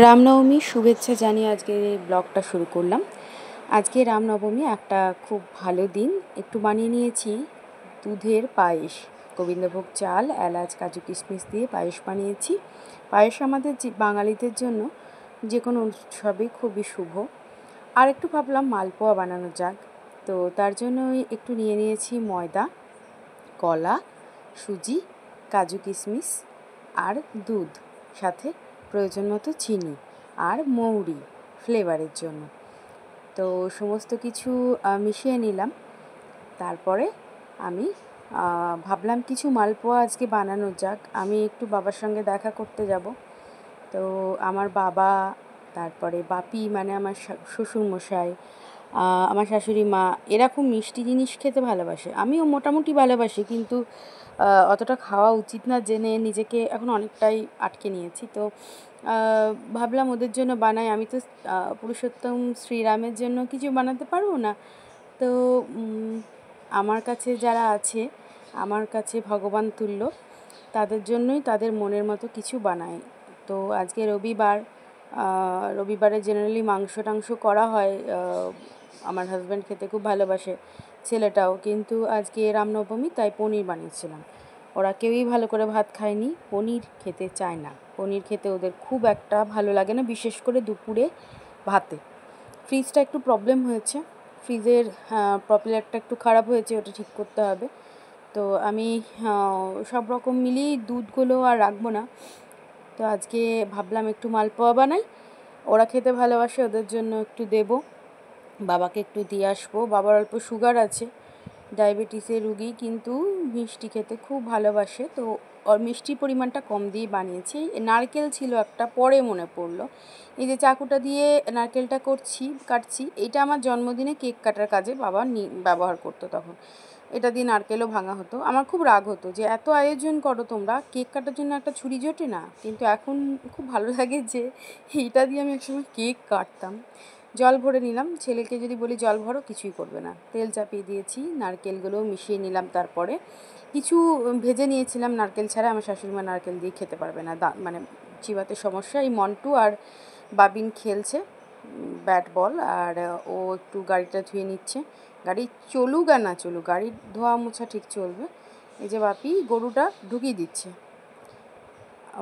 রামনবমীর শুভেচ্ছা জানিয়ে আজকের এই ব্লগটা শুরু করলাম। আজকে রামনবমী, একটা খুব ভালো দিন। একটু বানিয়ে নিয়েছি দুধের পায়েস, গোবিন্দভোগ চাল, এলাচ, কাজু কিশমিশ দিয়ে পায়েস বানিয়েছি। পায়েস আমাদের বাঙালিদের জন্য যে কোনো উৎসবে খুবই শুভ। আর একটু ভাবলাম মালপোয়া বানানো যাক, তো তার জন্য একটু নিয়ে নিয়েছি ময়দা, কলা, সুজি, কাজু কিশমিশ আর দুধ, সাথে প্রয়োজন মতো চিনি আর মৌরি ফ্লেভারের জন্য। তো সমস্ত কিছু মিশিয়ে নিলাম। তারপরে আমি ভাবলাম কিছু মালপোয়া আজকে বানানো যাক। আমি একটু বাবার সঙ্গে দেখা করতে যাব। তো আমার বাবা, তারপরে বাপি মানে আমার শ্বশুরমশাই, আমার শাশুড়ি মা, এরা খুব মিষ্টি জিনিস খেতে ভালোবাসে। আমিও মোটামুটি ভালোবাসি, কিন্তু অতটা খাওয়া উচিত না জেনে নিজেকে এখন অনেকটাই আটকে নিয়েছি। তো ভাবলাম ওদের জন্য বানাই। আমি তো পুরুষোত্তম শ্রীরামের জন্য কিছু বানাতে পারবো না। তো আমার কাছে যারা আছে, আমার কাছে ভগবান তুল্য, তাদের জন্যই তাদের মনের মতো কিছু বানাই। তো আজকে রবিবারে জেনারেলি মাংস টাংস করা হয়। আমার হাজব্যান্ড খেতে খুব ভালোবাসে, ছেলেটাও। কিন্তু আজকে রামনবমী, তাই পনির বানিয়েছিলাম। ওরা কেউই ভালো করে ভাত খায়নি, পনির খেতে চায় না। পনির খেতে ওদের খুব একটা ভালো লাগে না, বিশেষ করে দুপুরে ভাতে। ফ্রিজটা একটু প্রবলেম হয়েছে, ফ্রিজের প্রপেলারটা একটু খারাপ হয়েছে, ওটা ঠিক করতে হবে। তো আমি সব রকম মিলিয়ে দুধগুলো আর রাখবো না। তো আজকে ভাবলাম একটু মালপোয়া বানাই, ওরা খেতে ভালোবাসে, ওদের জন্য একটু দেব, বাবাকে একটু দিয়ে আসবো। বাবার অল্প সুগার আছে, ডায়াবেটিসের রুগী, কিন্তু মিষ্টি খেতে খুব ভালোবাসে। তো ওর মিষ্টির পরিমাণটা কম দিয়ে বানিয়েছি। নারকেল ছিল একটা, পরে মনে পড়লো। এই যে চাকুটা দিয়ে নারকেলটা কাটছি, এটা আমার জন্মদিনে কেক কাটার কাজে বাবা ব্যবহার করতো তখন। এটা দিয়ে নারকেলও ভাঙা হতো। আমার খুব রাগ হতো যে এত আয়োজন করো তোমরা, কেক কাটার জন্য একটা ছুরি জোটে না। কিন্তু এখন খুব ভালো লাগে যে এইটা দিয়ে আমি একসময় কেক কাটতাম। জল ভরে নিলাম, ছেলেকে যদি বলি জল ভরো কিছুই করবে না। তেল চাপিয়ে দিয়েছি, নারকেলগুলো মিশিয়ে নিলাম। তারপরে কিছু ভেজে নিয়েছিলাম নারকেল ছাড়া। আমার শাশুড়িমা নারকেল দিয়ে খেতে পারবে না, মানে চিবাতে সমস্যা। এই মন্টু আর বাবিন খেলছে ব্যাট বল, আর ও একটু গাড়িটা ধুয়ে নিচ্ছে। গাড়ি চলুক আর না চলুক, গাড়ির ধোয়া মোছা ঠিক চলবে। এই যে বাপি গরুটা ঢুকিয়ে দিচ্ছে,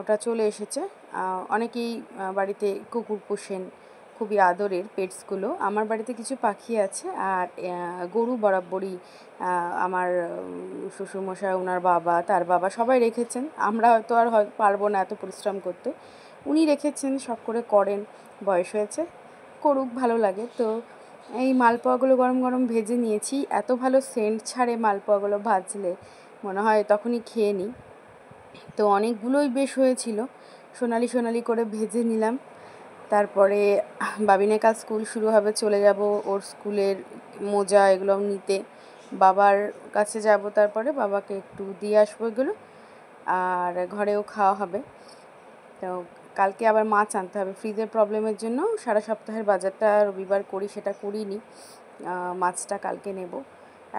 ওটা চলে এসেছে। অনেকেই বাড়িতে কুকুর পোষেন, খুবই আদরের পেটসগুলো। আমার বাড়িতে কিছু পাখি আছে, আর গরু বরাবরই আমার শ্বশুরমশাই, ওনার বাবা, তার বাবা সবাই রেখেছেন। আমরা হয়তো আর পারবো না এত পরিশ্রম করতে, উনি রেখেছেন, শখ করে করেন। বয়স হয়েছে, করুক, ভালো লাগে। তো এই মালপোয়াগুলো গরম গরম ভেজে নিয়েছি। এত ভালো সেন্ট ছাড়ে মালপোয়াগুলো ভাজলে, মনে হয় তখনই খেয়ে নিই। তো অনেকগুলোই বেশ হয়েছিল, সোনালি সোনালি করে ভেজে নিলাম। তারপরে বাবিনের কাজ, স্কুল শুরু হবে, চলে যাব ওর স্কুলের মোজা এগুলো নিতে, বাবার কাছে যাব। তারপরে বাবাকে একটু দিয়ে আসবো এগুলো, আর ঘরেও খাওয়া হবে। তো কালকে আবার মাছ আনতে হবে, ফ্রিজের প্রবলেমের জন্য সারা সপ্তাহের বাজারটা রবিবার করি, সেটা করিনি। মাছটা কালকে নেব।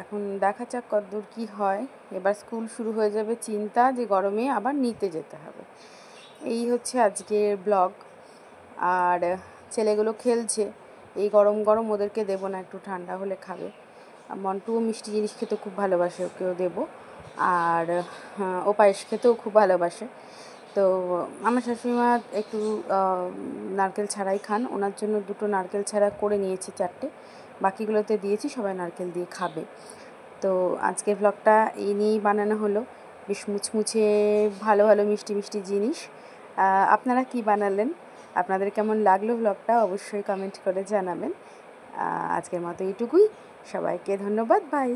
এখন দেখা যাক কতদূর কী হয়। এবার স্কুল শুরু হয়ে যাবে, চিন্তা যে গরমে আবার নিতে যেতে হবে। এই হচ্ছে আজকের ব্লগ। আর ছেলেগুলো খেলছে, এই গরম গরম ওদেরকে দেবো না, একটু ঠান্ডা হলে খাবে। মন্টুও মিষ্টি জিনিস খেতে খুব ভালোবাসে, ওকেও দেবো। আর ও পায়েস খেতেও খুব ভালোবাসে। তো আমার শাশুড়িমা একটু নারকেল ছাড়াই খান, ওনার জন্য দুটো নারকেল ছাড়া করে নিয়েছি, 4টে, বাকিগুলোতে দিয়েছি, সবাই নারকেল দিয়ে খাবে। তো আজকের ব্লগটা এই নিয়েই বানানো হলো, বেশ মুচমুচে ভালো ভালো মিষ্টি মিষ্টি জিনিস। আপনারা কি বানালেন? আপনাদের কেমন লাগলো ব্লগটা অবশ্যই কমেন্ট করে জানাবেন। আজকের মতো এইটুকুই, সবাইকে ধন্যবাদ, বাই।